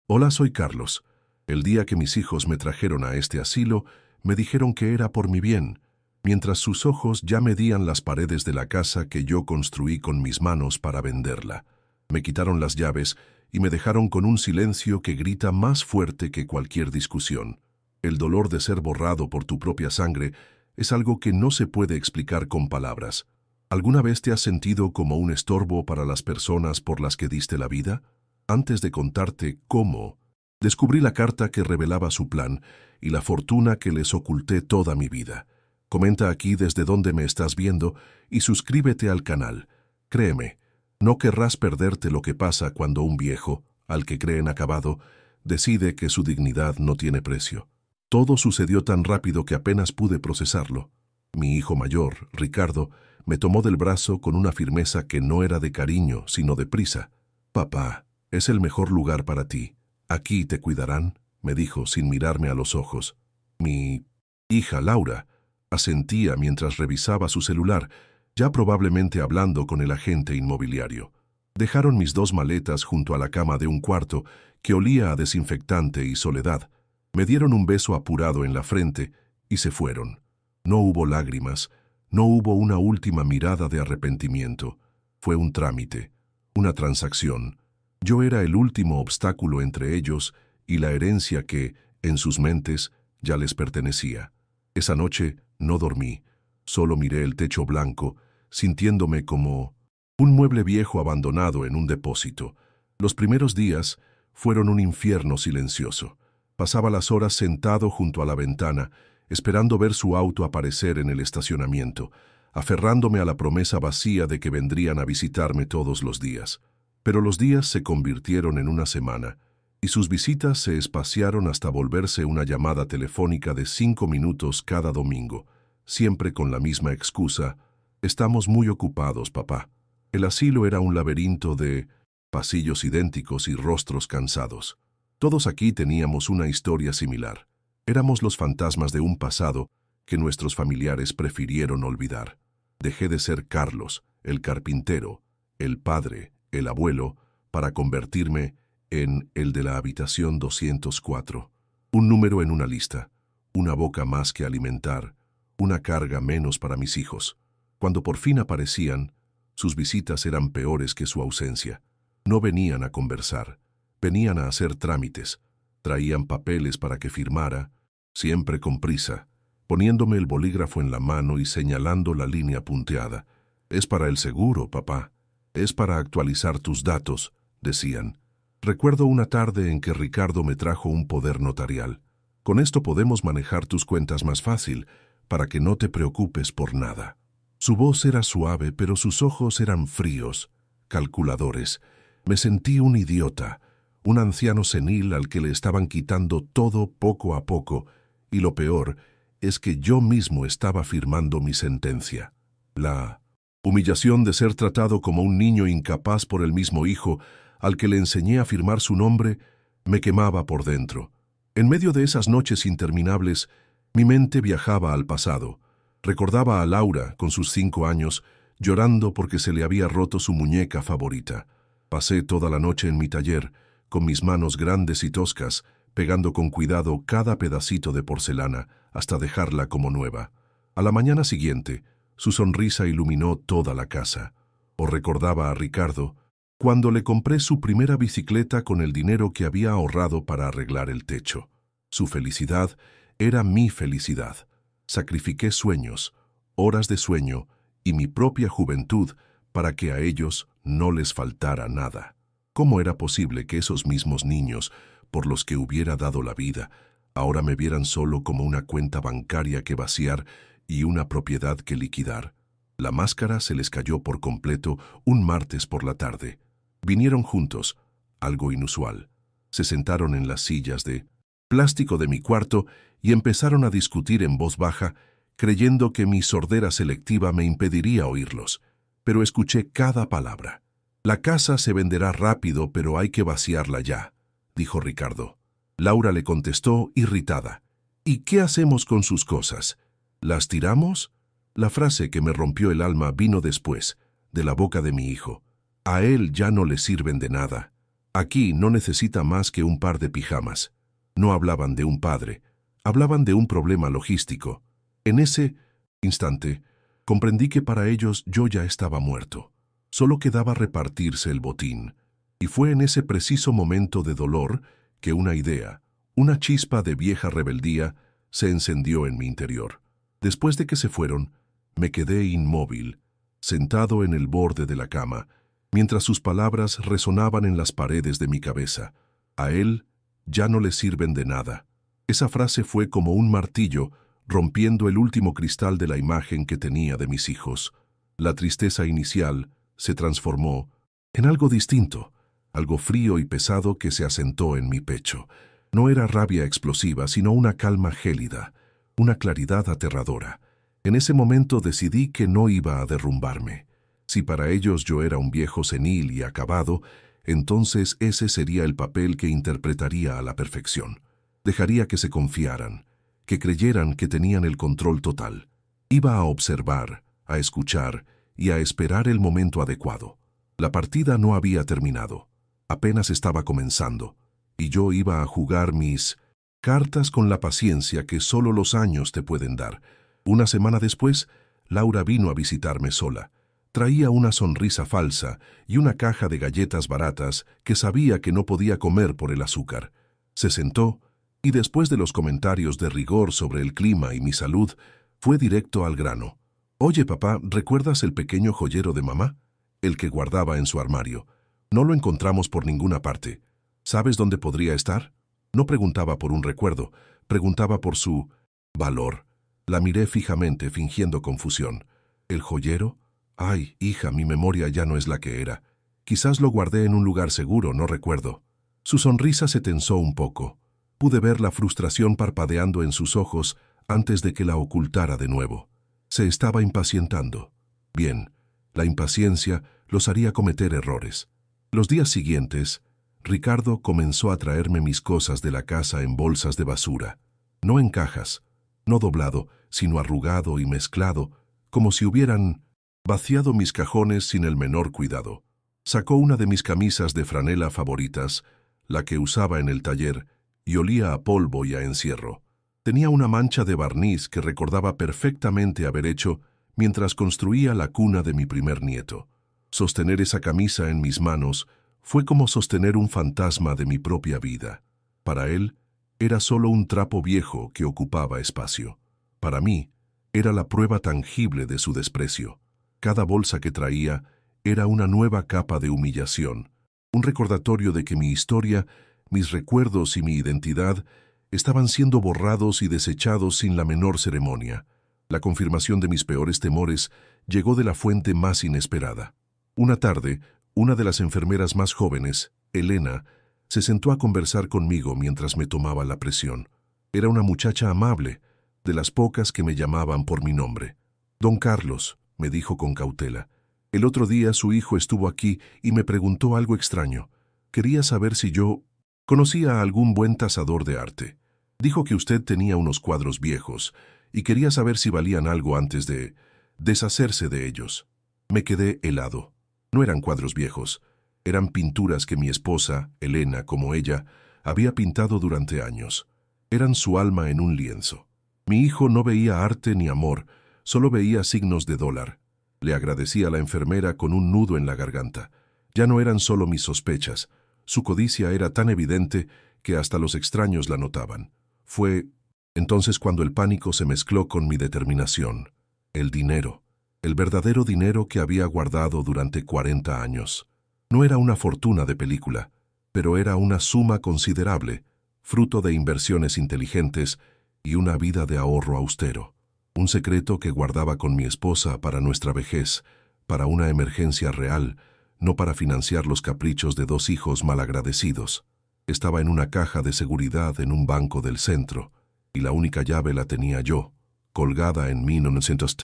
Hola, soy Carlos. El día que mis hijos me trajeron a este asilo, me dijeron que era por mi bien, mientras sus ojos ya medían las paredes de la casa que yo construí con mis manos para venderla. Me quitaron las llaves y me dejaron con un silencio que grita más fuerte que cualquier discusión. El dolor de ser borrado por tu propia sangre es algo que no se puede explicar con palabras. ¿Alguna vez te has sentido como un estorbo para las personas por las que diste la vida? Antes de contarte cómo, descubrí la carta que revelaba su plan y la fortuna que les oculté toda mi vida. Comenta aquí desde dónde me estás viendo y suscríbete al canal. Créeme, no querrás perderte lo que pasa cuando un viejo, al que creen acabado, decide que su dignidad no tiene precio. Todo sucedió tan rápido que apenas pude procesarlo. Mi hijo mayor, Ricardo, me tomó del brazo con una firmeza que no era de cariño, sino de prisa. «Papá, es el mejor lugar para ti. Aquí te cuidarán», me dijo sin mirarme a los ojos. Mi hija Laura asentía mientras revisaba su celular, ya probablemente hablando con el agente inmobiliario. Dejaron mis dos maletas junto a la cama de un cuarto que olía a desinfectante y soledad. Me dieron un beso apurado en la frente y se fueron. No hubo lágrimas, no hubo una última mirada de arrepentimiento. Fue un trámite, una transacción. Yo era el último obstáculo entre ellos y la herencia que, en sus mentes, ya les pertenecía. Esa noche no dormí, solo miré el techo blanco, sintiéndome como un mueble viejo abandonado en un depósito. Los primeros días fueron un infierno silencioso. Pasaba las horas sentado junto a la ventana, esperando ver su auto aparecer en el estacionamiento, aferrándome a la promesa vacía de que vendrían a visitarme todos los días. Pero los días se convirtieron en una semana, y sus visitas se espaciaron hasta volverse una llamada telefónica de 5 minutos cada domingo, siempre con la misma excusa: «Estamos muy ocupados, papá». El asilo era un laberinto de pasillos idénticos y rostros cansados. Todos aquí teníamos una historia similar. Éramos los fantasmas de un pasado que nuestros familiares prefirieron olvidar. Dejé de ser Carlos, el carpintero, el padre, el abuelo, para convertirme en el de la habitación 204. Un número en una lista, una boca más que alimentar, una carga menos para mis hijos. Cuando por fin aparecían, sus visitas eran peores que su ausencia. No venían a conversar, venían a hacer trámites. Traían papeles para que firmara, siempre con prisa, poniéndome el bolígrafo en la mano y señalando la línea punteada. «Es para el seguro, papá. Es para actualizar tus datos», decían. Recuerdo una tarde en que Ricardo me trajo un poder notarial. «Con esto podemos manejar tus cuentas más fácil, para que no te preocupes por nada». Su voz era suave, pero sus ojos eran fríos, calculadores. Me sentí un idiota, un anciano senil al que le estaban quitando todo poco a poco, y lo peor es que yo mismo estaba firmando mi sentencia. La humillación de ser tratado como un niño incapaz por el mismo hijo, al que le enseñé a firmar su nombre, me quemaba por dentro. En medio de esas noches interminables, mi mente viajaba al pasado. Recordaba a Laura, con sus 5 años, llorando porque se le había roto su muñeca favorita. Pasé toda la noche en mi taller, con mis manos grandes y toscas, pegando con cuidado cada pedacito de porcelana hasta dejarla como nueva. A la mañana siguiente, su sonrisa iluminó toda la casa. O recordaba a Ricardo, cuando le compré su primera bicicleta con el dinero que había ahorrado para arreglar el techo. Su felicidad era mi felicidad. Sacrifiqué sueños, horas de sueño y mi propia juventud para que a ellos no les faltara nada. ¿Cómo era posible que esos mismos niños, por los que hubiera dado la vida, ahora me vieran solo como una cuenta bancaria que vaciar y una propiedad que liquidar? La máscara se les cayó por completo un martes por la tarde. Vinieron juntos, algo inusual. Se sentaron en las sillas de plástico de mi cuarto y empezaron a discutir en voz baja, creyendo que mi sordera selectiva me impediría oírlos. Pero escuché cada palabra. «La casa se venderá rápido, pero hay que vaciarla ya», dijo Ricardo. Laura le contestó, irritada. «¿Y qué hacemos con sus cosas? ¿Las tiramos?». La frase que me rompió el alma vino después, de la boca de mi hijo. «A él ya no le sirven de nada». Aquí no necesita más que un par de pijamas. No hablaban de un padre, hablaban de un problema logístico. En ese instante, comprendí que para ellos yo ya estaba muerto. Solo quedaba repartirse el botín. Y fue en ese preciso momento de dolor que una idea, una chispa de vieja rebeldía, se encendió en mi interior. Después de que se fueron, me quedé inmóvil, sentado en el borde de la cama, mientras sus palabras resonaban en las paredes de mi cabeza. A él ya no le sirven de nada. Esa frase fue como un martillo rompiendo el último cristal de la imagen que tenía de mis hijos. La tristeza inicial se transformó en algo distinto, algo frío y pesado que se asentó en mi pecho. No era rabia explosiva, sino una calma gélida, una claridad aterradora. En ese momento decidí que no iba a derrumbarme. Si para ellos yo era un viejo senil y acabado, entonces ese sería el papel que interpretaría a la perfección. Dejaría que se confiaran, que creyeran que tenían el control total. Iba a observar, a escuchar y a esperar el momento adecuado. La partida no había terminado, apenas estaba comenzando, y yo iba a jugar mis cartas con la paciencia que solo los años te pueden dar. Una semana después, Laura vino a visitarme sola. Traía una sonrisa falsa y una caja de galletas baratas que sabía que no podía comer por el azúcar. Se sentó y después de los comentarios de rigor sobre el clima y mi salud, fue directo al grano. «Oye, papá, ¿recuerdas el pequeño joyero de mamá? El que guardaba en su armario. No lo encontramos por ninguna parte. ¿Sabes dónde podría estar?» No preguntaba por un recuerdo, preguntaba por su valor. La miré fijamente, fingiendo confusión. ¿El joyero? Ay, hija, mi memoria ya no es la que era. Quizás lo guardé en un lugar seguro, no recuerdo. Su sonrisa se tensó un poco. Pude ver la frustración parpadeando en sus ojos antes de que la ocultara de nuevo. Se estaba impacientando. Bien, la impaciencia los haría cometer errores. Los días siguientes, Ricardo comenzó a traerme mis cosas de la casa en bolsas de basura. No en cajas, no doblado, sino arrugado y mezclado, como si hubieran vaciado mis cajones sin el menor cuidado. Sacó una de mis camisas de franela favoritas, la que usaba en el taller, y olía a polvo y a encierro. Tenía una mancha de barniz que recordaba perfectamente haber hecho mientras construía la cuna de mi primer nieto. Sostener esa camisa en mis manos fue como sostener un fantasma de mi propia vida. Para él, era solo un trapo viejo que ocupaba espacio. Para mí, era la prueba tangible de su desprecio. Cada bolsa que traía era una nueva capa de humillación, un recordatorio de que mi historia, mis recuerdos y mi identidad estaban siendo borrados y desechados sin la menor ceremonia. La confirmación de mis peores temores llegó de la fuente más inesperada. Una tarde, una de las enfermeras más jóvenes, Elena, se sentó a conversar conmigo mientras me tomaba la presión. Era una muchacha amable, de las pocas que me llamaban por mi nombre. «Don Carlos», me dijo con cautela, «el otro día su hijo estuvo aquí y me preguntó algo extraño. Quería saber si yo conocía a algún buen tasador de arte. Dijo que usted tenía unos cuadros viejos y quería saber si valían algo antes de deshacerse de ellos». Me quedé helado. No eran cuadros viejos, eran pinturas que mi esposa, Elena, como ella, había pintado durante años. Eran su alma en un lienzo. Mi hijo no veía arte ni amor, solo veía signos de dólar. Le agradecí a la enfermera con un nudo en la garganta. Ya no eran solo mis sospechas. Su codicia era tan evidente que hasta los extraños la notaban. Fue entonces cuando el pánico se mezcló con mi determinación. El dinero. El verdadero dinero que había guardado durante 40 años. No era una fortuna de película, pero era una suma considerable, fruto de inversiones inteligentes y una vida de ahorro austero. Un secreto que guardaba con mi esposa para nuestra vejez, para una emergencia real, no para financiar los caprichos de 2 hijos malagradecidos. Estaba en una caja de seguridad en un banco del centro, y la única llave la tenía yo, colgada en 1900.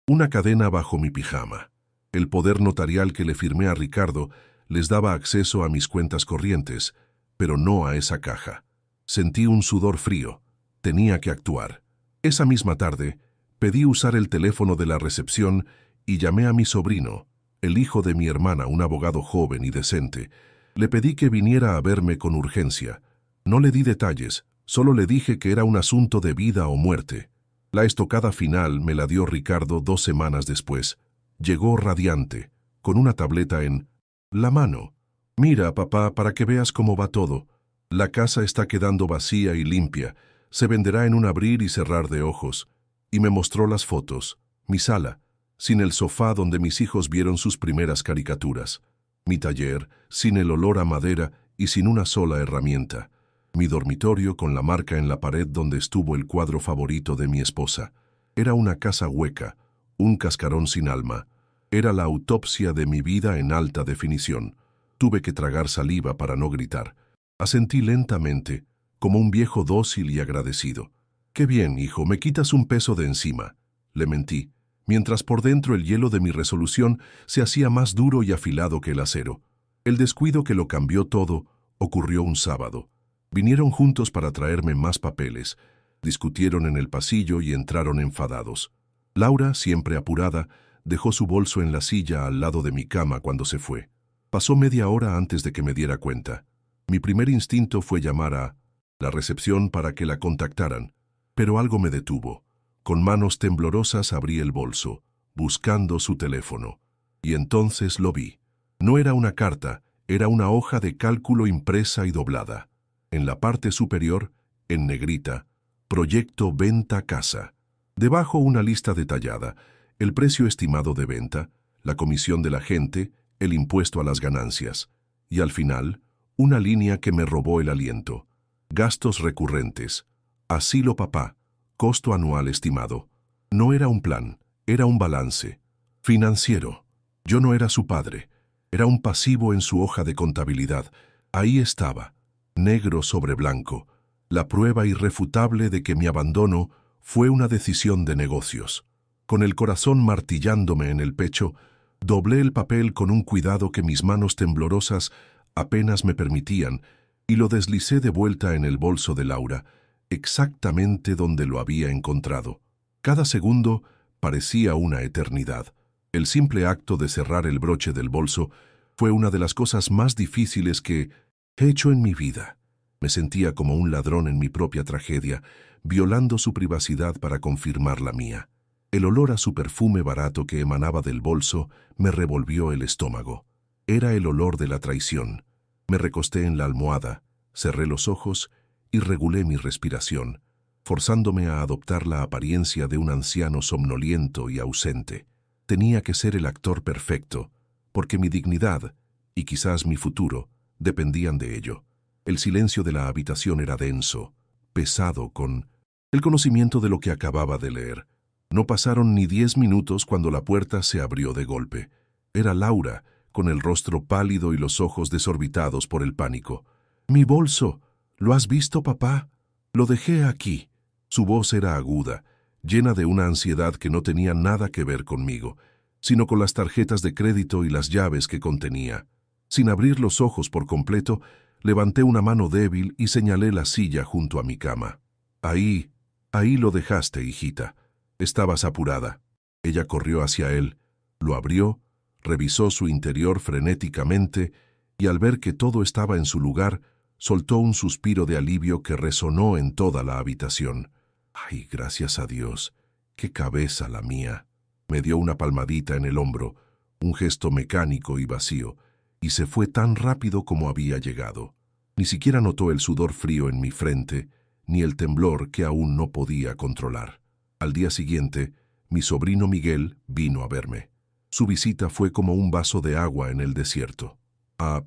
Una cadena bajo mi pijama. El poder notarial que le firmé a Ricardo les daba acceso a mis cuentas corrientes, pero no a esa caja. Sentí un sudor frío. Tenía que actuar. Esa misma tarde, pedí usar el teléfono de la recepción y llamé a mi sobrino, el hijo de mi hermana, un abogado joven y decente. Le pedí que viniera a verme con urgencia. No le di detalles, solo le dije que era un asunto de vida o muerte. La estocada final me la dio Ricardo 2 semanas después. Llegó radiante, con una tableta en la mano. Mira, papá, para que veas cómo va todo. La casa está quedando vacía y limpia. Se venderá en un abrir y cerrar de ojos. Y me mostró las fotos. Mi sala, sin el sofá donde mis hijos vieron sus primeras caricaturas. Mi taller, sin el olor a madera y sin una sola herramienta. Mi dormitorio con la marca en la pared donde estuvo el cuadro favorito de mi esposa. Era una casa hueca, un cascarón sin alma. Era la autopsia de mi vida en alta definición. Tuve que tragar saliva para no gritar. Asentí lentamente, como un viejo dócil y agradecido. «Qué bien, hijo, me quitas un peso de encima», le mentí, mientras por dentro el hielo de mi resolución se hacía más duro y afilado que el acero. El descuido que lo cambió todo ocurrió un sábado. Vinieron juntos para traerme más papeles. Discutieron en el pasillo y entraron enfadados. Laura, siempre apurada, dejó su bolso en la silla al lado de mi cama cuando se fue. Pasó media hora antes de que me diera cuenta. Mi primer instinto fue llamar a la recepción para que la contactaran, pero algo me detuvo. Con manos temblorosas abrí el bolso, buscando su teléfono. Y entonces lo vi. No era una carta, era una hoja de cálculo impresa y doblada. En la parte superior, en negrita, Proyecto Venta Casa. Debajo una lista detallada, el precio estimado de venta, la comisión del agente, el impuesto a las ganancias. Y al final, una línea que me robó el aliento. Gastos recurrentes. Asilo papá. Costo anual estimado. No era un plan, era un balance. Financiero. Yo no era su padre. Era un pasivo en su hoja de contabilidad. Ahí estaba, negro sobre blanco, la prueba irrefutable de que mi abandono fue una decisión de negocios. Con el corazón martillándome en el pecho, doblé el papel con un cuidado que mis manos temblorosas apenas me permitían y lo deslicé de vuelta en el bolso de Laura, exactamente donde lo había encontrado. Cada segundo parecía una eternidad. El simple acto de cerrar el broche del bolso fue una de las cosas más difíciles que he hecho en mi vida. Me sentía como un ladrón en mi propia tragedia, violando su privacidad para confirmar la mía. El olor a su perfume barato que emanaba del bolso me revolvió el estómago. Era el olor de la traición. Me recosté en la almohada, cerré los ojos y regulé mi respiración, forzándome a adoptar la apariencia de un anciano somnoliento y ausente. Tenía que ser el actor perfecto, porque mi dignidad, y quizás mi futuro, dependían de ello. El silencio de la habitación era denso, pesado con el conocimiento de lo que acababa de leer. No pasaron ni 10 minutos cuando la puerta se abrió de golpe. Era Laura, con el rostro pálido y los ojos desorbitados por el pánico. «Mi bolso. ¿Lo has visto, papá? Lo dejé aquí». Su voz era aguda, llena de una ansiedad que no tenía nada que ver conmigo, sino con las tarjetas de crédito y las llaves que contenía. Sin abrir los ojos por completo, levanté una mano débil y señalé la silla junto a mi cama. Ahí lo dejaste, hijita. Estabas apurada». Ella corrió hacia él, lo abrió, revisó su interior frenéticamente y al ver que todo estaba en su lugar, soltó un suspiro de alivio que resonó en toda la habitación. «Ay, gracias a Dios, qué cabeza la mía». Me dio una palmadita en el hombro, un gesto mecánico y vacío, y se fue tan rápido como había llegado. Ni siquiera notó el sudor frío en mi frente, ni el temblor que aún no podía controlar. Al día siguiente, mi sobrino Miguel vino a verme. Su visita fue como un vaso de agua en el desierto. A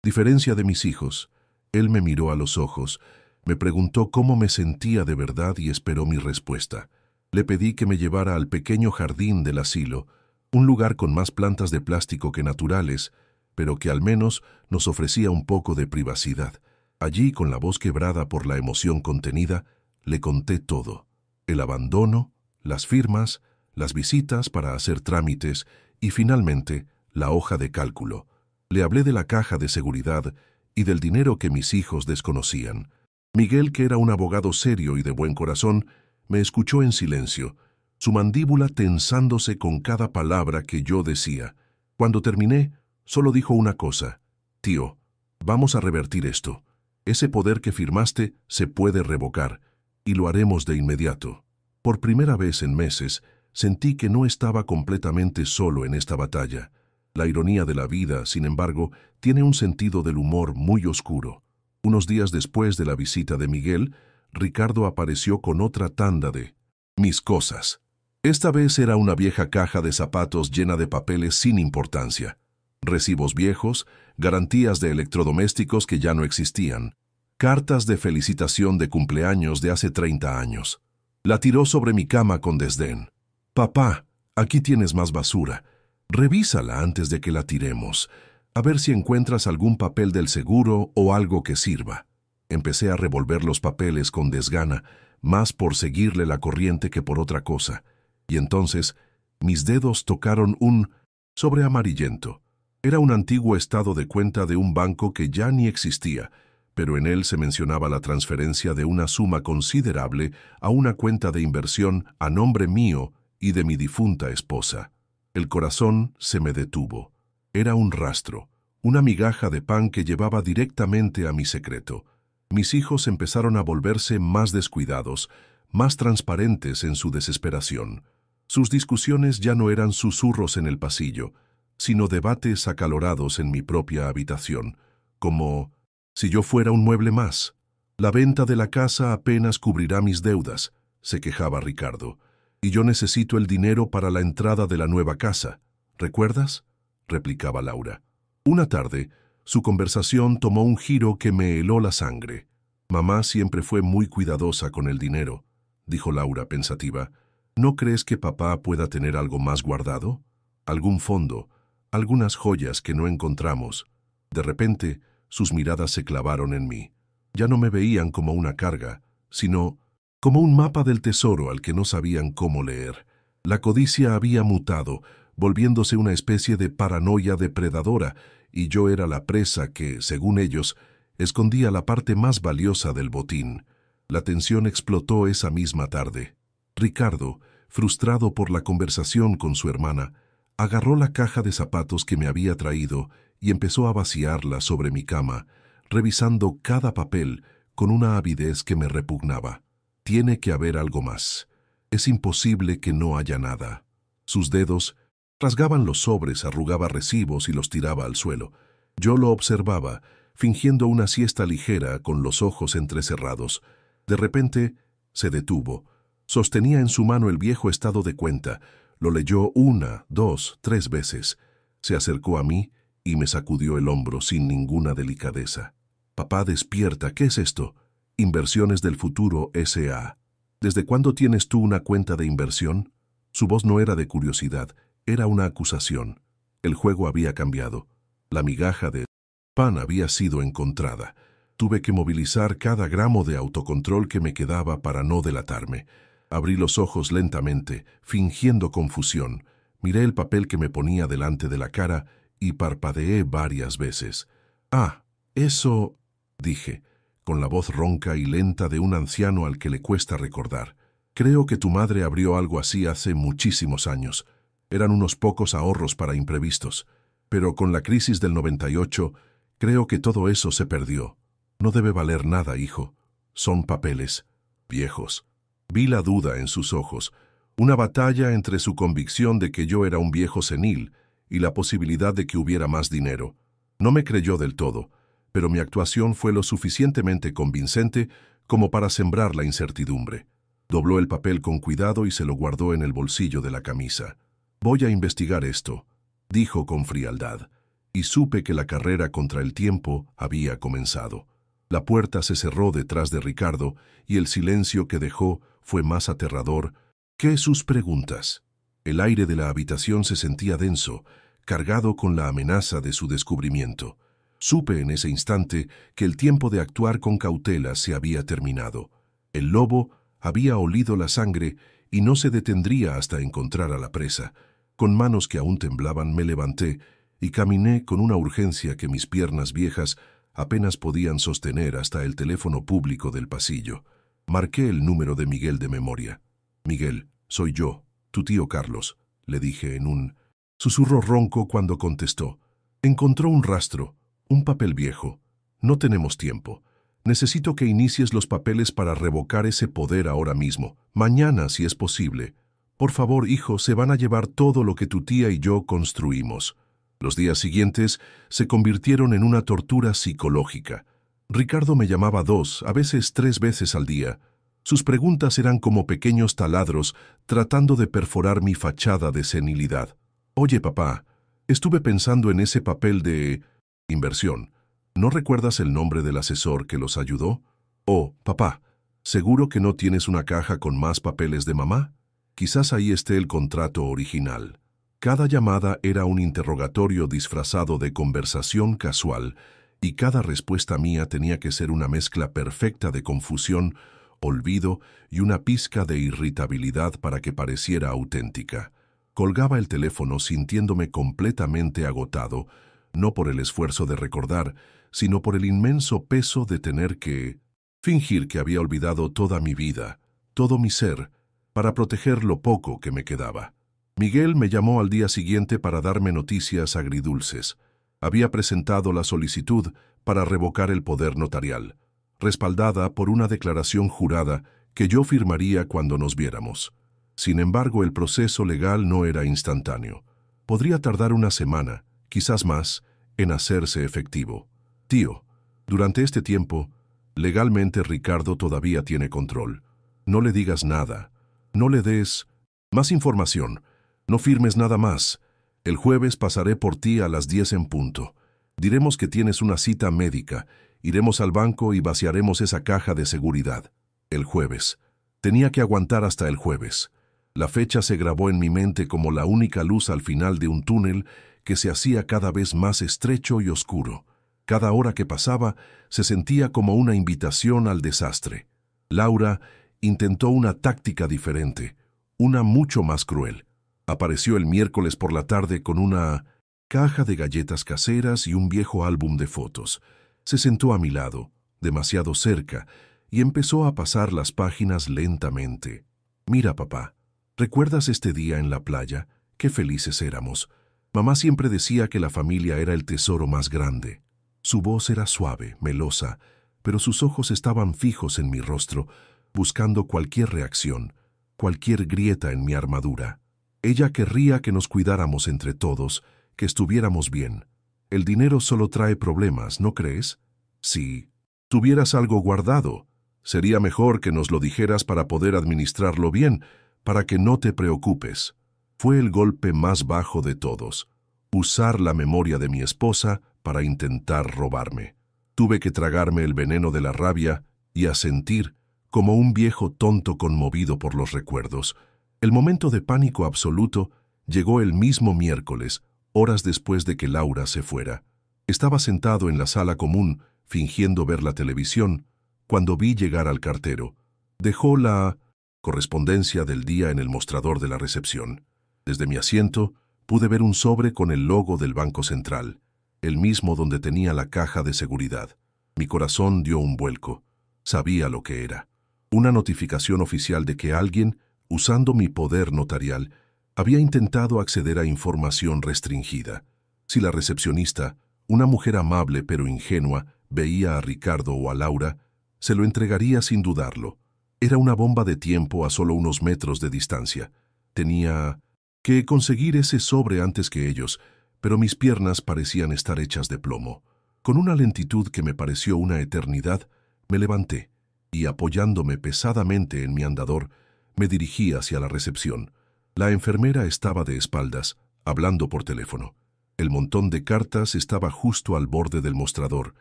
diferencia de mis hijos, él me miró a los ojos, me preguntó cómo me sentía de verdad y esperó mi respuesta. Le pedí que me llevara al pequeño jardín del asilo, un lugar con más plantas de plástico que naturales, pero que al menos nos ofrecía un poco de privacidad. Allí, con la voz quebrada por la emoción contenida, le conté todo. El abandono, las firmas, las visitas para hacer trámites y, finalmente, la hoja de cálculo. Le hablé de la caja de seguridad y del dinero que mis hijos desconocían. Miguel, que era un abogado serio y de buen corazón, me escuchó en silencio, su mandíbula tensándose con cada palabra que yo decía. Cuando terminé, solo dijo una cosa: «Tío, Vamos a revertir esto. Ese poder que firmaste se puede revocar, y lo haremos de inmediato. Por primera vez en meses, sentí que no estaba completamente solo en esta batalla. La ironía de la vida, sin embargo, tiene un sentido del humor muy oscuro. Unos días después de la visita de Miguel, Ricardo apareció con otra tanda de mis cosas. Esta vez era una vieja caja de zapatos llena de papeles sin importancia. Recibos viejos, garantías de electrodomésticos que ya no existían, cartas de felicitación de cumpleaños de hace 30 años. La tiró sobre mi cama con desdén. «Papá, aquí tienes más basura. Revísala antes de que la tiremos, a ver si encuentras algún papel del seguro o algo que sirva». Empecé a revolver los papeles con desgana, más por seguirle la corriente que por otra cosa, y entonces mis dedos tocaron un sobre amarillento. Era un antiguo estado de cuenta de un banco que ya ni existía, pero en él se mencionaba la transferencia de una suma considerable a una cuenta de inversión a nombre mío y de mi difunta esposa. El corazón se me detuvo. Era un rastro, una migaja de pan que llevaba directamente a mi secreto. Mis hijos empezaron a volverse más descuidados, más transparentes en su desesperación. Sus discusiones ya no eran susurros en el pasillo, sino debates acalorados en mi propia habitación, como si yo fuera un mueble más. «La venta de la casa apenas cubrirá mis deudas», se quejaba Ricardo, «y yo necesito el dinero para la entrada de la nueva casa. ¿Recuerdas?», replicaba Laura. Una tarde, su conversación tomó un giro que me heló la sangre. «Mamá siempre fue muy cuidadosa con el dinero», dijo Laura pensativa. «¿No crees que papá pueda tener algo más guardado? ¿Algún fondo? Algunas joyas que no encontramos?» De repente, sus miradas se clavaron en mí. Ya no me veían como una carga, sino como un mapa del tesoro al que no sabían cómo leer. La codicia había mutado, volviéndose una especie de paranoia depredadora, y yo era la presa que, según ellos, escondía la parte más valiosa del botín. La tensión explotó esa misma tarde. Ricardo, frustrado por la conversación con su hermana, agarró la caja de zapatos que me había traído y empezó a vaciarla sobre mi cama, revisando cada papel con una avidez que me repugnaba. «Tiene que haber algo más. Es imposible que no haya nada». Sus dedos rasgaban los sobres, arrugaba recibos y los tiraba al suelo. Yo lo observaba, fingiendo una siesta ligera con los ojos entrecerrados. De repente se detuvo. Sostenía en su mano el viejo estado de cuenta. Lo leyó 1, 2, 3 veces. Se acercó a mí y me sacudió el hombro sin ninguna delicadeza. «Papá, despierta. ¿Qué es esto?» «Inversiones del Futuro S.A. ¿Desde cuándo tienes tú una cuenta de inversión?» Su voz no era de curiosidad, era una acusación. El juego había cambiado. La migaja de pan había sido encontrada. Tuve que movilizar cada gramo de autocontrol que me quedaba para no delatarme. Abrí los ojos lentamente, fingiendo confusión. Miré el papel que me ponía delante de la cara y parpadeé varias veces. «Ah, eso», dije, con la voz ronca y lenta de un anciano al que le cuesta recordar. «Creo que tu madre abrió algo así hace muchísimos años. Eran unos pocos ahorros para imprevistos. Pero con la crisis del 98, creo que todo eso se perdió. No debe valer nada, hijo. Son papeles viejos». Vi la duda en sus ojos, una batalla entre su convicción de que yo era un viejo senil y la posibilidad de que hubiera más dinero. No me creyó del todo, pero mi actuación fue lo suficientemente convincente como para sembrar la incertidumbre. Dobló el papel con cuidado y se lo guardó en el bolsillo de la camisa. «Voy a investigar esto», dijo con frialdad, y supe que la carrera contra el tiempo había comenzado. La puerta se cerró detrás de Ricardo y el silencio que dejó fue más aterrador que sus preguntas. El aire de la habitación se sentía denso, cargado con la amenaza de su descubrimiento. Supe en ese instante que el tiempo de actuar con cautela se había terminado. El lobo había olido la sangre y no se detendría hasta encontrar a la presa. Con manos que aún temblaban me levanté y caminé con una urgencia que mis piernas viejas apenas podían sostener hasta el teléfono público del pasillo. Marqué el número de Miguel de memoria. «Miguel, soy yo, tu tío Carlos», le dije en un susurro ronco cuando contestó. Encontró un rastro, un papel viejo. no tenemos tiempo. Necesito que inicies los papeles para revocar ese poder ahora mismo. Mañana, si es posible. Por favor, hijo, se van a llevar todo lo que tu tía y yo construimos. Los días siguientes se convirtieron en una tortura psicológica. Ricardo me llamaba 2, a veces 3 veces al día. Sus preguntas eran como pequeños taladros tratando de perforar mi fachada de senilidad. Oye, papá, estuve pensando en ese papel de inversión. ¿No recuerdas el nombre del asesor que los ayudó? Oh, papá, ¿seguro que no tienes una caja con más papeles de mamá? Quizás ahí esté el contrato original. Cada llamada era un interrogatorio disfrazado de conversación casual y cada respuesta mía tenía que ser una mezcla perfecta de confusión, olvido y una pizca de irritabilidad para que pareciera auténtica. Colgaba el teléfono sintiéndome completamente agotado, no por el esfuerzo de recordar, sino por el inmenso peso de tener que fingir que había olvidado toda mi vida, todo mi ser, para proteger lo poco que me quedaba. Miguel me llamó al día siguiente para darme noticias agridulces. Había presentado la solicitud para revocar el poder notarial, respaldada por una declaración jurada que yo firmaría cuando nos viéramos. Sin embargo, el proceso legal no era instantáneo. Podría tardar una semana, quizás más, en hacerse efectivo. Tío, durante este tiempo, legalmente Ricardo todavía tiene control. No le digas nada. No le des más información. No firmes nada más. El jueves pasaré por ti a las 10 en punto. Diremos que tienes una cita médica. Iremos al banco y vaciaremos esa caja de seguridad. El jueves. Tenía que aguantar hasta el jueves. La fecha se grabó en mi mente como la única luz al final de un túnel que se hacía cada vez más estrecho y oscuro. Cada hora que pasaba se sentía como una invitación al desastre. Laura intentó una táctica diferente, una mucho más cruel. Apareció el miércoles por la tarde con una caja de galletas caseras y un viejo álbum de fotos. Se sentó a mi lado, demasiado cerca, y empezó a pasar las páginas lentamente. Mira, papá, ¿recuerdas este día en la playa? Qué felices éramos. Mamá siempre decía que la familia era el tesoro más grande. Su voz era suave, melosa, pero sus ojos estaban fijos en mi rostro, buscando cualquier reacción, cualquier grieta en mi armadura. Ella querría que nos cuidáramos entre todos, que estuviéramos bien. El dinero solo trae problemas, ¿no crees? Si tuvieras algo guardado, sería mejor que nos lo dijeras para poder administrarlo bien, para que no te preocupes. Fue el golpe más bajo de todos. Usar la memoria de mi esposa para intentar robarme. Tuve que tragarme el veneno de la rabia y asentir como un viejo tonto conmovido por los recuerdos. El momento de pánico absoluto llegó el mismo miércoles, horas después de que Laura se fuera. Estaba sentado en la sala común, fingiendo ver la televisión, cuando vi llegar al cartero. Dejó la correspondencia del día en el mostrador de la recepción. Desde mi asiento pude ver un sobre con el logo del Banco Central, el mismo donde tenía la caja de seguridad. Mi corazón dio un vuelco. Sabía lo que era. Una notificación oficial de que alguien, usando mi poder notarial, había intentado acceder a información restringida. Si la recepcionista, una mujer amable pero ingenua, veía a Ricardo o a Laura, se lo entregaría sin dudarlo. Era una bomba de tiempo a solo unos metros de distancia. Tenía que conseguir ese sobre antes que ellos, pero mis piernas parecían estar hechas de plomo. Con una lentitud que me pareció una eternidad, me levanté y, apoyándome pesadamente en mi andador, me dirigí hacia la recepción. La enfermera estaba de espaldas, hablando por teléfono. El montón de cartas estaba justo al borde del mostrador.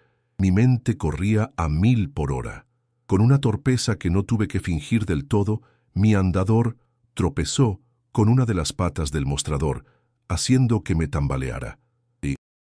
Mi mente corría a 1000 por hora. Con una torpeza que no tuve que fingir del todo, mi andador tropezó con una de las patas del mostrador, haciendo que me tambaleara. Y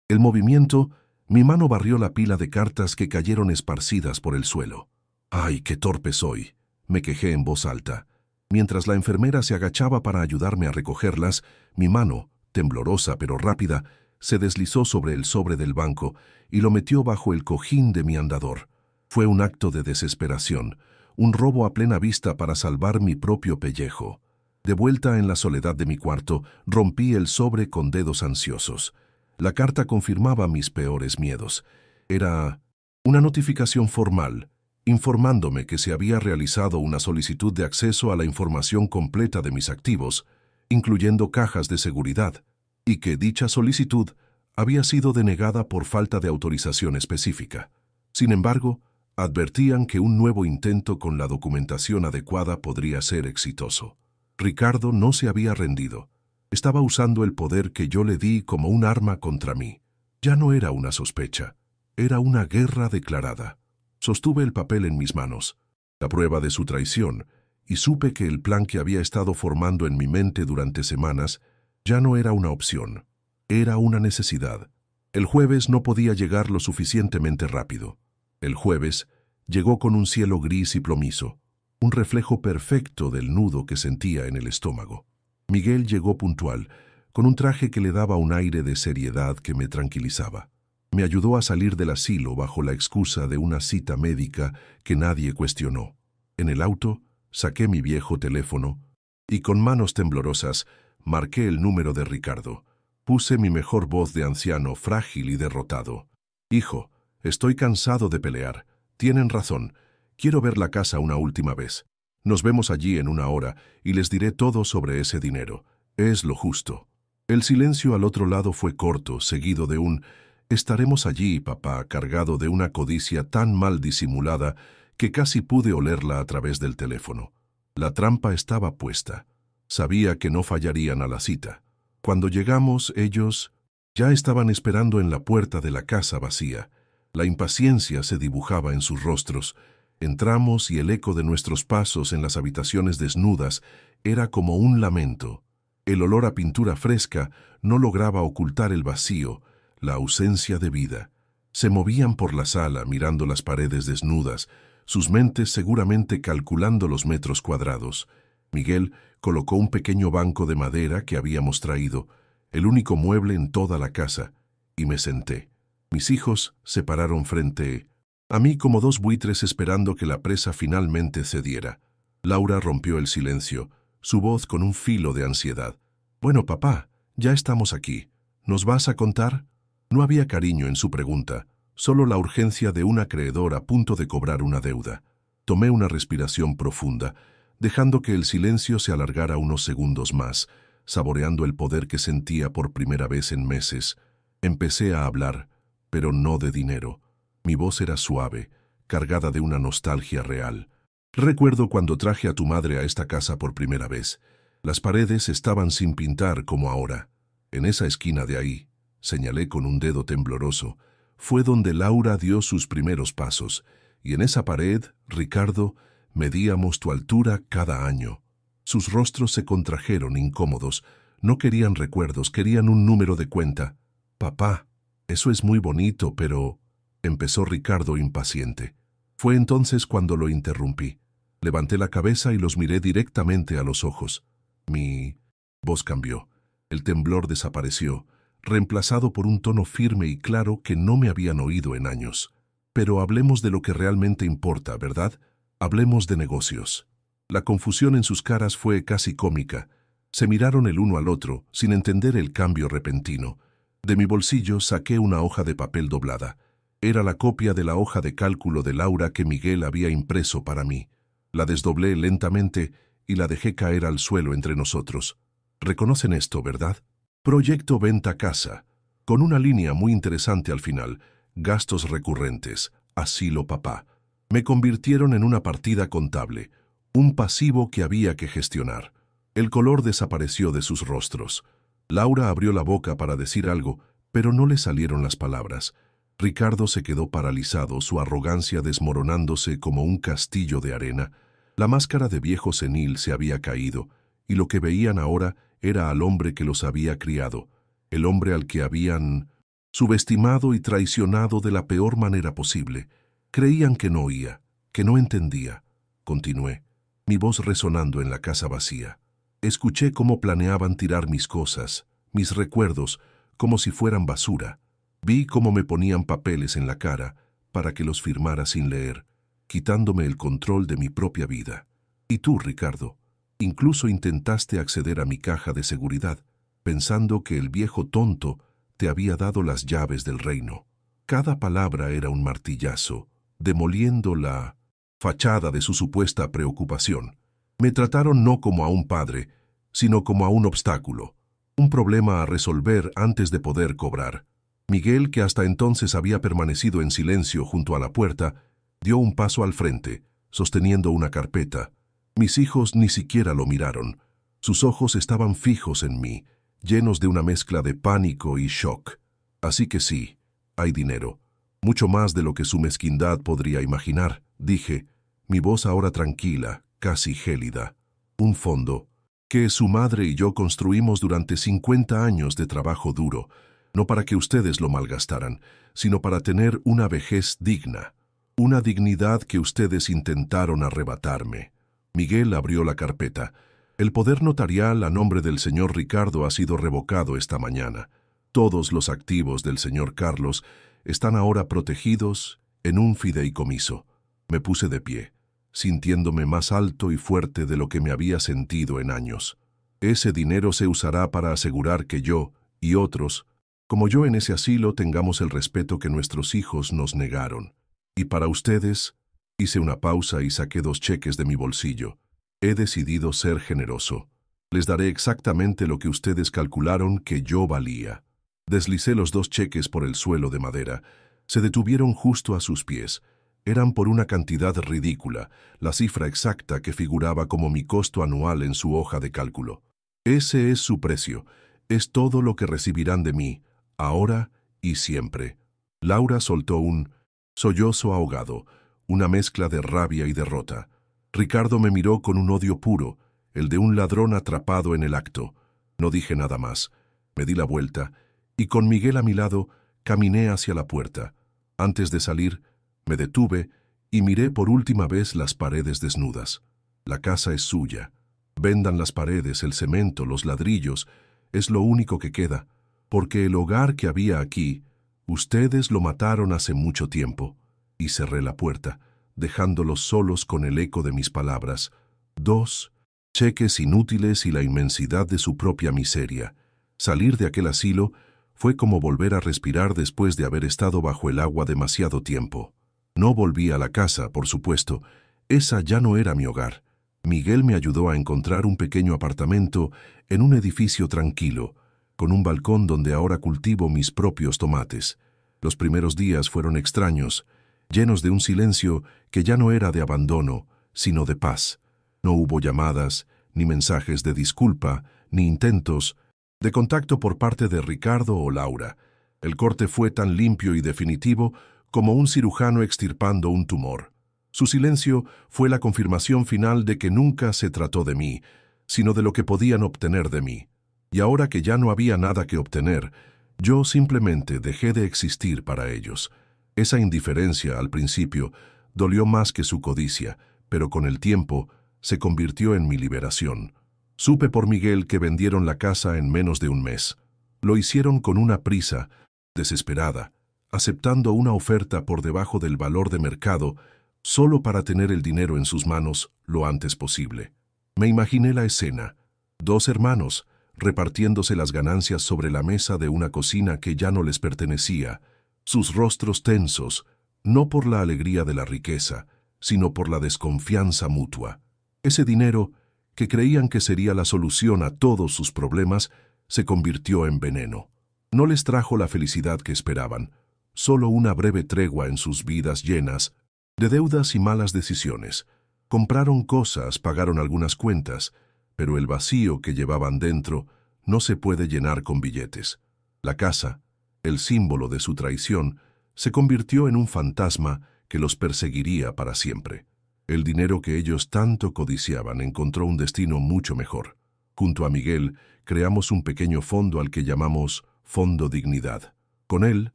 el movimiento, mi mano barrió la pila de cartas que cayeron esparcidas por el suelo. «¡Ay, qué torpe soy!», me quejé en voz alta. Mientras la enfermera se agachaba para ayudarme a recogerlas, mi mano, temblorosa pero rápida, se deslizó sobre el sobre del banco y lo metió bajo el cojín de mi andador. Fue un acto de desesperación, un robo a plena vista para salvar mi propio pellejo. De vuelta en la soledad de mi cuarto, rompí el sobre con dedos ansiosos. La carta confirmaba mis peores miedos. Era Una notificación formal, informándome que se había realizado una solicitud de acceso a la información completa de mis activos, incluyendo cajas de seguridad, y que dicha solicitud había sido denegada por falta de autorización específica. Sin embargo, advertían que un nuevo intento con la documentación adecuada podría ser exitoso. Ricardo no se había rendido. Estaba usando el poder que yo le di como un arma contra mí. Ya no era una sospecha, era una guerra declarada. Sostuve el papel en mis manos, la prueba de su traición, y supe que el plan que había estado formando en mi mente durante semanas ya no era una opción, era una necesidad. El jueves no podía llegar lo suficientemente rápido. El jueves llegó con un cielo gris y plomizo, un reflejo perfecto del nudo que sentía en el estómago. Miguel llegó puntual, con un traje que le daba un aire de seriedad que me tranquilizaba. Me ayudó a salir del asilo bajo la excusa de una cita médica que nadie cuestionó. En el auto, saqué mi viejo teléfono y con manos temblorosas marqué el número de Ricardo. Puse mi mejor voz de anciano frágil y derrotado. «Hijo, estoy cansado de pelear. Tienen razón. Quiero ver la casa una última vez. Nos vemos allí en 1 hora y les diré todo sobre ese dinero. Es lo justo». El silencio al otro lado fue corto, seguido de un «Estaremos allí, papá», cargado de una codicia tan mal disimulada que casi pude olerla a través del teléfono. La trampa estaba puesta. Sabía que no fallarían a la cita. Cuando llegamos, ellos ya estaban esperando en la puerta de la casa vacía. La impaciencia se dibujaba en sus rostros. Entramos y el eco de nuestros pasos en las habitaciones desnudas era como un lamento. El olor a pintura fresca no lograba ocultar el vacío, la ausencia de vida. Se movían por la sala mirando las paredes desnudas, sus mentes seguramente calculando los metros cuadrados. Miguel colocó un pequeño banco de madera que habíamos traído, el único mueble en toda la casa, y me senté. Mis hijos se pararon frente a mí como dos buitres esperando que la presa finalmente cediera. Laura rompió el silencio, su voz con un filo de ansiedad. «Bueno, papá, ya estamos aquí. ¿Nos vas a contar?» No había cariño en su pregunta, solo la urgencia de un acreedor a punto de cobrar una deuda. Tomé una respiración profunda, dejando que el silencio se alargara unos segundos más, saboreando el poder que sentía por primera vez en meses. Empecé a hablar, pero no de dinero. Mi voz era suave, cargada de una nostalgia real. «Recuerdo cuando traje a tu madre a esta casa por primera vez. Las paredes estaban sin pintar como ahora. En esa esquina de ahí», señalé con un dedo tembloroso, «fue donde Laura dio sus primeros pasos, y en esa pared, Ricardo, medíamos tu altura cada año». Sus rostros se contrajeron incómodos. No querían recuerdos, querían un número de cuenta. «Papá, eso es muy bonito, pero...» empezó Ricardo impaciente. Fue entonces cuando lo interrumpí. Levanté la cabeza y los miré directamente a los ojos. Mi voz cambió. El temblor desapareció, reemplazado por un tono firme y claro que no me habían oído en años. «Pero hablemos de lo que realmente importa, ¿verdad? Hablemos de negocios». La confusión en sus caras fue casi cómica. Se miraron el uno al otro, sin entender el cambio repentino. De mi bolsillo saqué una hoja de papel doblada. Era la copia de la hoja de cálculo de Laura que Miguel había impreso para mí. La desdoblé lentamente y la dejé caer al suelo entre nosotros. «Reconocen esto, ¿verdad? Proyecto venta casa, con una línea muy interesante al final, gastos recurrentes, asilo papá. Me convirtieron en una partida contable, un pasivo que había que gestionar». El color desapareció de sus rostros. Laura abrió la boca para decir algo, pero no le salieron las palabras. Ricardo se quedó paralizado, su arrogancia desmoronándose como un castillo de arena. La máscara de viejo senil se había caído, y lo que veían ahora era al hombre que los había criado, el hombre al que habían subestimado y traicionado de la peor manera posible. Creían que no oía, que no entendía. Continué, mi voz resonando en la casa vacía. Escuché cómo planeaban tirar mis cosas, mis recuerdos, como si fueran basura. Vi cómo me ponían papeles en la cara para que los firmara sin leer, quitándome el control de mi propia vida. Y tú, Ricardo, incluso intentaste acceder a mi caja de seguridad, pensando que el viejo tonto te había dado las llaves del reino. Cada palabra era un martillazo, demoliendo la fachada de su supuesta preocupación. Me trataron no como a un padre, sino como a un obstáculo, un problema a resolver antes de poder cobrar. Miguel, que hasta entonces había permanecido en silencio junto a la puerta, dio un paso al frente, sosteniendo una carpeta. Mis hijos ni siquiera lo miraron. Sus ojos estaban fijos en mí, llenos de una mezcla de pánico y shock. Así que sí, hay dinero. Mucho más de lo que su mezquindad podría imaginar, dije, mi voz ahora tranquila, casi gélida. Un fondo que su madre y yo construimos durante 50 años de trabajo duro, no para que ustedes lo malgastaran, sino para tener una vejez digna, una dignidad que ustedes intentaron arrebatarme. Miguel abrió la carpeta. El poder notarial a nombre del señor Ricardo ha sido revocado esta mañana. Todos los activos del señor Carlos están ahora protegidos en un fideicomiso. Me puse de pie, sintiéndome más alto y fuerte de lo que me había sentido en años. Ese dinero se usará para asegurar que yo y otros, como yo en ese asilo, tengamos el respeto que nuestros hijos nos negaron. Y para ustedes, hice una pausa y saqué 2 cheques de mi bolsillo. He decidido ser generoso. Les daré exactamente lo que ustedes calcularon que yo valía. Deslicé los 2 cheques por el suelo de madera. Se detuvieron justo a sus pies. Eran por una cantidad ridícula, la cifra exacta que figuraba como mi costo anual en su hoja de cálculo. Ese es su precio. Es todo lo que recibirán de mí, ahora y siempre. Laura soltó un sollozo ahogado, una mezcla de rabia y derrota. Ricardo me miró con un odio puro, el de un ladrón atrapado en el acto. No dije nada más. Me di la vuelta y con Miguel a mi lado caminé hacia la puerta. Antes de salir, me detuve y miré por última vez las paredes desnudas. La casa es suya. Vendan las paredes, el cemento, los ladrillos. Es lo único que queda, porque el hogar que había aquí, ustedes lo mataron hace mucho tiempo. Y cerré la puerta, dejándolos solos con el eco de mis palabras. 2 cheques inútiles y la inmensidad de su propia miseria. Salir de aquel asilo fue como volver a respirar después de haber estado bajo el agua demasiado tiempo. No volví a la casa, por supuesto. Esa ya no era mi hogar. Miguel me ayudó a encontrar un pequeño apartamento en un edificio tranquilo, con un balcón donde ahora cultivo mis propios tomates. Los primeros días fueron extraños, llenos de un silencio que ya no era de abandono, sino de paz. No hubo llamadas, ni mensajes de disculpa, ni intentos de contacto por parte de Ricardo o Laura. El corte fue tan limpio y definitivo como un cirujano extirpando un tumor. Su silencio fue la confirmación final de que nunca se trató de mí, sino de lo que podían obtener de mí. Y ahora que ya no había nada que obtener, yo simplemente dejé de existir para ellos. Esa indiferencia, al principio, dolió más que su codicia, pero con el tiempo se convirtió en mi liberación. Supe por Miguel que vendieron la casa en menos de un mes. Lo hicieron con una prisa, desesperada, aceptando una oferta por debajo del valor de mercado, solo para tener el dinero en sus manos lo antes posible. Me imaginé la escena: 2 hermanos, repartiéndose las ganancias sobre la mesa de una cocina que ya no les pertenecía, sus rostros tensos, no por la alegría de la riqueza, sino por la desconfianza mutua. Ese dinero, que creían que sería la solución a todos sus problemas, se convirtió en veneno. No les trajo la felicidad que esperaban, solo una breve tregua en sus vidas llenas de deudas y malas decisiones. Compraron cosas, pagaron algunas cuentas, pero el vacío que llevaban dentro no se puede llenar con billetes. La casa, el símbolo de su traición, se convirtió en un fantasma que los perseguiría para siempre. El dinero que ellos tanto codiciaban encontró un destino mucho mejor. Junto a Miguel, creamos un pequeño fondo al que llamamos Fondo Dignidad. Con él,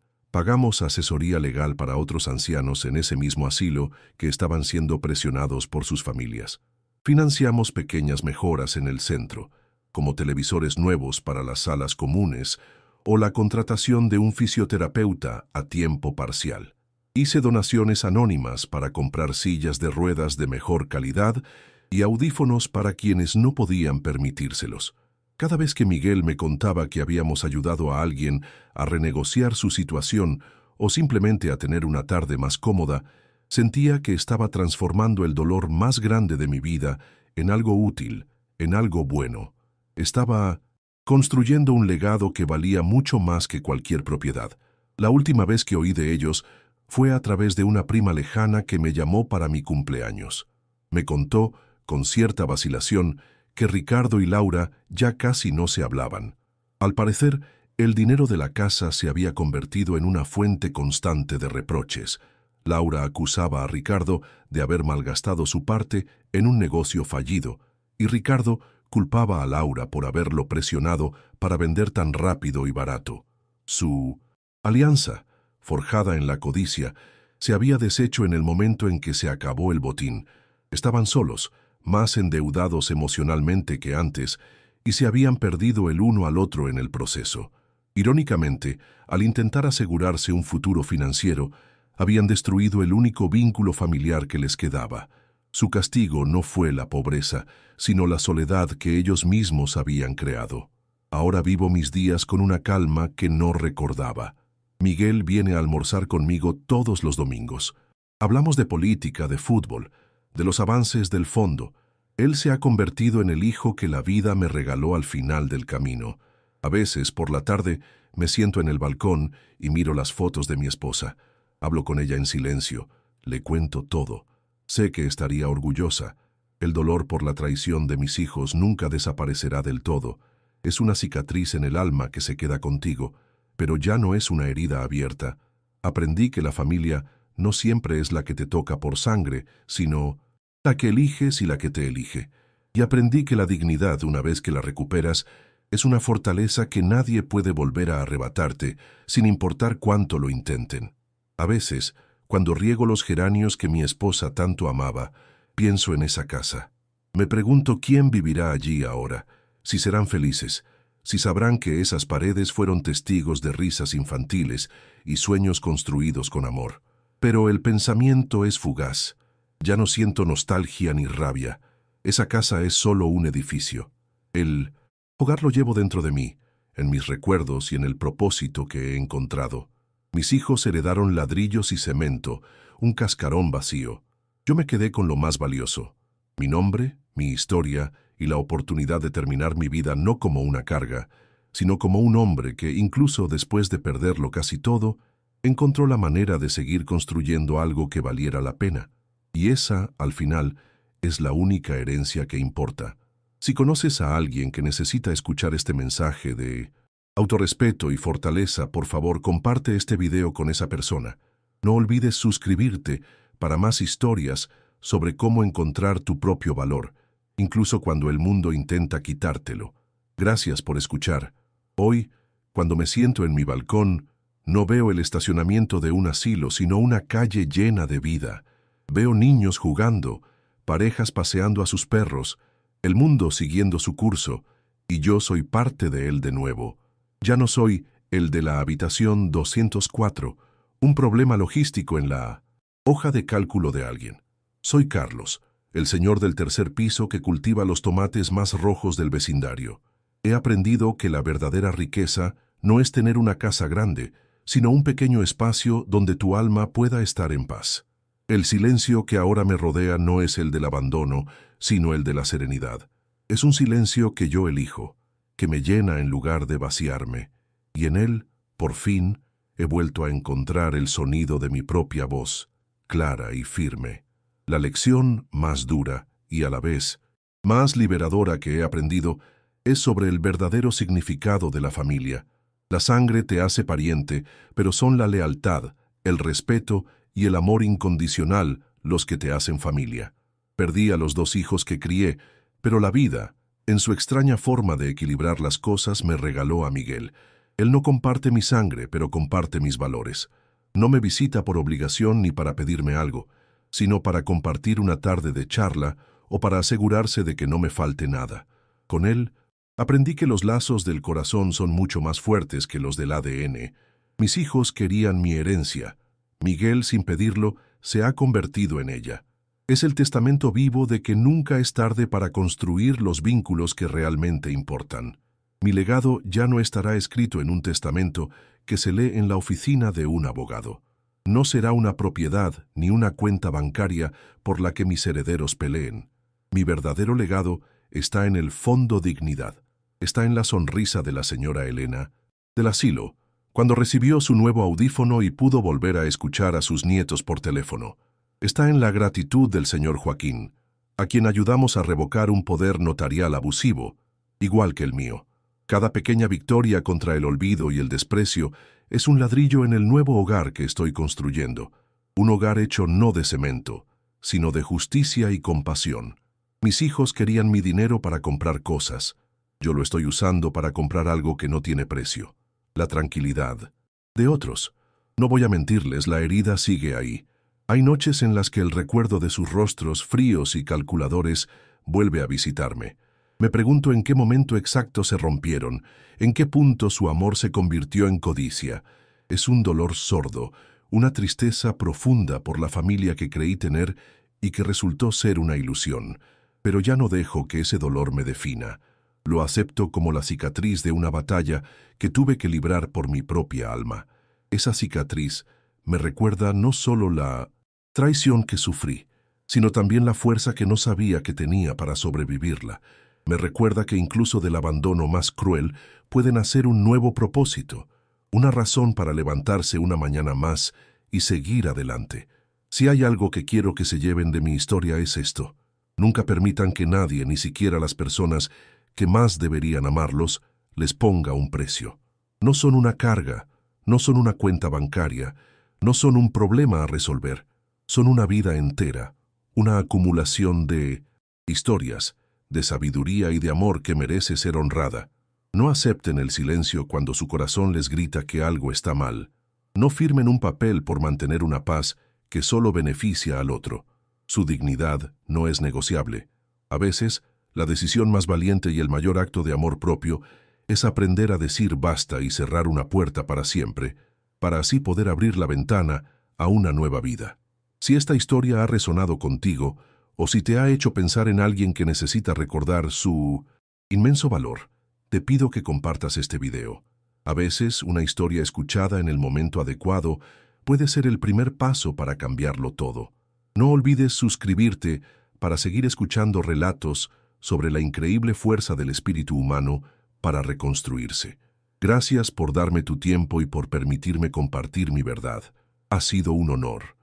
pagamos asesoría legal para otros ancianos en ese mismo asilo que estaban siendo presionados por sus familias. Financiamos pequeñas mejoras en el centro, como televisores nuevos para las salas comunes o la contratación de un fisioterapeuta a tiempo parcial. Hice donaciones anónimas para comprar sillas de ruedas de mejor calidad y audífonos para quienes no podían permitírselos. Cada vez que Miguel me contaba que habíamos ayudado a alguien a renegociar su situación o simplemente a tener una tarde más cómoda, sentía que estaba transformando el dolor más grande de mi vida en algo útil, en algo bueno. Estaba construyendo un legado que valía mucho más que cualquier propiedad. La última vez que oí de ellos fue a través de una prima lejana que me llamó para mi cumpleaños. Me contó, con cierta vacilación, que Ricardo y Laura ya casi no se hablaban. Al parecer, el dinero de la casa se había convertido en una fuente constante de reproches. Laura acusaba a Ricardo de haber malgastado su parte en un negocio fallido, y Ricardo culpaba a Laura por haberlo presionado para vender tan rápido y barato. Su alianza, forjada en la codicia, se había deshecho en el momento en que se acabó el botín. Estaban solos, más endeudados emocionalmente que antes, y se habían perdido el uno al otro en el proceso. Irónicamente, al intentar asegurarse un futuro financiero, habían destruido el único vínculo familiar que les quedaba. Su castigo no fue la pobreza, sino la soledad que ellos mismos habían creado. Ahora vivo mis días con una calma que no recordaba. Miguel viene a almorzar conmigo todos los domingos. Hablamos de política, de fútbol, de los avances del fondo. Él se ha convertido en el hijo que la vida me regaló al final del camino. A veces, por la tarde, me siento en el balcón y miro las fotos de mi esposa. Hablo con ella en silencio, le cuento todo. Sé que estaría orgullosa. El dolor por la traición de mis hijos nunca desaparecerá del todo. Es una cicatriz en el alma que se queda contigo, pero ya no es una herida abierta. Aprendí que la familia no siempre es la que te toca por sangre, sino la que eliges y la que te elige. Y aprendí que la dignidad, una vez que la recuperas, es una fortaleza que nadie puede volver a arrebatarte, sin importar cuánto lo intenten. A veces, cuando riego los geranios que mi esposa tanto amaba, pienso en esa casa. Me pregunto quién vivirá allí ahora, si serán felices, si sabrán que esas paredes fueron testigos de risas infantiles y sueños construidos con amor. Pero el pensamiento es fugaz. Ya no siento nostalgia ni rabia. Esa casa es solo un edificio. El hogar lo llevo dentro de mí, en mis recuerdos y en el propósito que he encontrado. Mis hijos heredaron ladrillos y cemento, un cascarón vacío. Yo me quedé con lo más valioso: mi nombre, mi historia y la oportunidad de terminar mi vida no como una carga, sino como un hombre que, incluso después de perderlo casi todo, encontró la manera de seguir construyendo algo que valiera la pena. Y esa, al final, es la única herencia que importa. Si conoces a alguien que necesita escuchar este mensaje de autorrespeto y fortaleza, por favor, comparte este video con esa persona. No olvides suscribirte para más historias sobre cómo encontrar tu propio valor, incluso cuando el mundo intenta quitártelo. Gracias por escuchar. Hoy, cuando me siento en mi balcón, no veo el estacionamiento de un asilo, sino una calle llena de vida. Veo niños jugando, parejas paseando a sus perros, el mundo siguiendo su curso, y yo soy parte de él de nuevo. Ya no soy el de la habitación 204, un problema logístico en la hoja de cálculo de alguien. Soy Carlos, el señor del tercer piso que cultiva los tomates más rojos del vecindario. He aprendido que la verdadera riqueza no es tener una casa grande, sino un pequeño espacio donde tu alma pueda estar en paz. El silencio que ahora me rodea no es el del abandono, sino el de la serenidad. Es un silencio que yo elijo, que me llena en lugar de vaciarme, y en él, por fin, he vuelto a encontrar el sonido de mi propia voz, clara y firme. La lección más dura y a la vez más liberadora que he aprendido es sobre el verdadero significado de la familia. La sangre te hace pariente, pero son la lealtad, el respeto y el amor incondicional los que te hacen familia. Perdí a los 2 hijos que crié, pero la vida, en su extraña forma de equilibrar las cosas, me regaló a Miguel. Él no comparte mi sangre, pero comparte mis valores. No me visita por obligación ni para pedirme algo, sino para compartir una tarde de charla o para asegurarse de que no me falte nada. Con él, aprendí que los lazos del corazón son mucho más fuertes que los del ADN. Mis hijos querían mi herencia. Miguel, sin pedirlo, se ha convertido en ella. Es el testamento vivo de que nunca es tarde para construir los vínculos que realmente importan. Mi legado ya no estará escrito en un testamento que se lee en la oficina de un abogado. No será una propiedad ni una cuenta bancaria por la que mis herederos peleen. Mi verdadero legado está en el fondo dignidad. Está en la sonrisa de la señora Elena, del asilo, cuando recibió su nuevo audífono y pudo volver a escuchar a sus nietos por teléfono. Está en la gratitud del señor Joaquín, a quien ayudamos a revocar un poder notarial abusivo, igual que el mío. Cada pequeña victoria contra el olvido y el desprecio es un ladrillo en el nuevo hogar que estoy construyendo. Un hogar hecho no de cemento, sino de justicia y compasión. Mis hijos querían mi dinero para comprar cosas. Yo lo estoy usando para comprar algo que no tiene precio. La tranquilidad de otros. No voy a mentirles, la herida sigue ahí. Hay noches en las que el recuerdo de sus rostros fríos y calculadores vuelve a visitarme. Me pregunto en qué momento exacto se rompieron, en qué punto su amor se convirtió en codicia. Es un dolor sordo, una tristeza profunda por la familia que creí tener y que resultó ser una ilusión. Pero ya no dejo que ese dolor me defina. Lo acepto como la cicatriz de una batalla que tuve que librar por mi propia alma. Esa cicatriz me recuerda no solo la traición que sufrí, sino también la fuerza que no sabía que tenía para sobrevivirla. Me recuerda que incluso del abandono más cruel puede nacer un nuevo propósito, una razón para levantarse una mañana más y seguir adelante. Si hay algo que quiero que se lleven de mi historia es esto. Nunca permitan que nadie, ni siquiera las personas que más deberían amarlos, les ponga un precio. No son una carga, no son una cuenta bancaria, no son un problema a resolver. Son una vida entera, una acumulación de historias, de sabiduría y de amor que merece ser honrada. No acepten el silencio cuando su corazón les grita que algo está mal. No firmen un papel por mantener una paz que solo beneficia al otro. Su dignidad no es negociable. A veces, la decisión más valiente y el mayor acto de amor propio es aprender a decir basta y cerrar una puerta para siempre, para así poder abrir la ventana a una nueva vida. Si esta historia ha resonado contigo, o si te ha hecho pensar en alguien que necesita recordar su inmenso valor, te pido que compartas este video. A veces, una historia escuchada en el momento adecuado puede ser el primer paso para cambiarlo todo. No olvides suscribirte para seguir escuchando relatos sobre la increíble fuerza del espíritu humano para reconstruirse. Gracias por darme tu tiempo y por permitirme compartir mi verdad. Ha sido un honor.